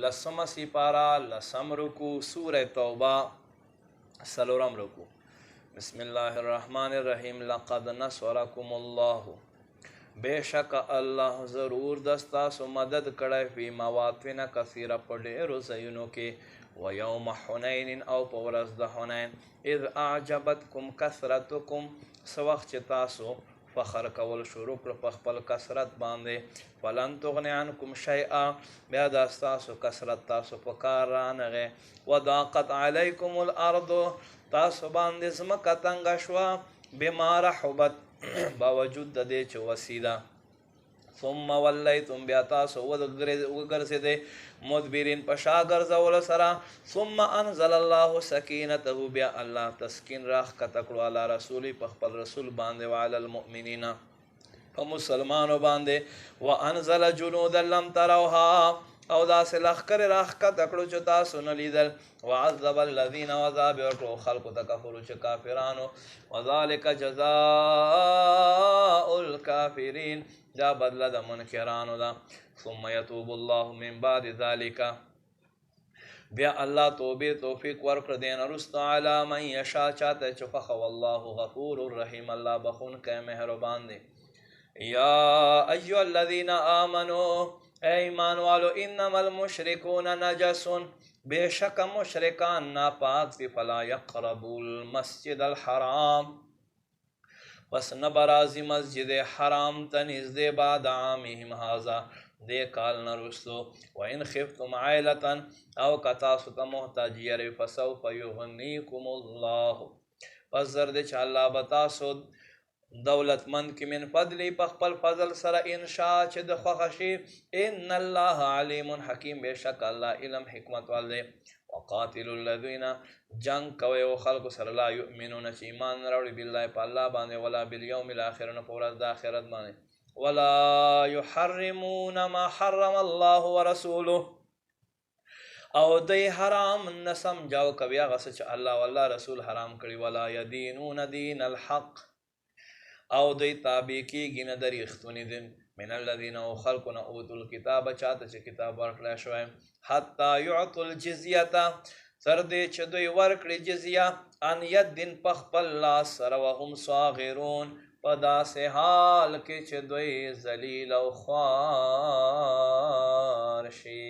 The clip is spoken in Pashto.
لسم سپارہ لسم رکو سورہ توبہ سلورم رکو بسم اللہ الرحمن الرحیم لقد نصرکم اللہ بے شک اللہ ضرور دستا سو مدد کڑے فی مواطن کثیرہ پڑھیرو زینو کے ویوم حنین او پورز دا حنین اذ اعجبتکم کثرتکم سوخ چتاسو فخر کول شروع کړ په خپل کثرت باندې فلن تغنی عنکم شیئا بیا دا ستاسو کثرت تاسو په کار رانغی وضاقت علیکم الارض تاسو باندې ځمکه تنګه شوه بما رحبت باوجود د دې چې وسیله ثم ولیتم بیا تاسو وګرځېدئ مدبرین په شا ګرځولو سره ثم انزل الله سکینته بیا الله تسکین راښکته کړو علی رسولي په خپل رسول باندې وعلى المؤمنین په مسلمانو باندې وانزل جنودا لم تروها او داسې لښکرې راښکته کړو چې تاسو نه لیدل وعذب الذین عذاب ورکړو خلکو ته کفرو چې کافرانو وذلک جزاء الکافرین دا بدله د منکرانو ده ثم یتوب الله من بعد ذلك بیا الله توبې توفیق ورکړ دین وروسته علی من یشاء چاته چې خوښه والله غفور الرحیم الله بخونکی مهربان دی یا ایها الذین آمنوا اے ایمان والو انما المشرکون نجس بے شک مشرکان ناپاک دی فلا یقربوا المسجد الحرام پس نبرازی مسجد حرام تنزدے بعد عامهم هذا دے کال نرسلو وَإِنْ خِفْتُمْ عَيْلَةً او کتاسو تا محتاج یری فسوف یغنیکم اللہ پس زرد چا اللہ بتاسو دولت مند کی من فضلی پخپل فضل سر انشاء چد خوخشی ان اللہ علیم حکیم بے شک اللہ علم حکمت والدے وقاتل الذین جنگ کوئے و خلق سر لا یؤمنون چی ایمان روڑی باللہ پا اللہ بانے ولا بالیوم الاخرن پورت دا آخرت بانے ولا يحرمون ما حرم الله ورسوله او دی حرام نسم جاو کبیا غسچ اللہ واللہ رسول حرام کری ولا يدینون دین الحق او دی تابع کی گین دریختونی دن من الذین او خلقنا اوتوا الكتاب چاہتا چه کتاب ورکڑا شوئے حتی یعطوا الجزیتا سردی چه دوی ورکڑی جزیہ ان یدن پخپل لا سر وهم صاغرون پدا سے حال کے چه دوی ذلیل و خوار شی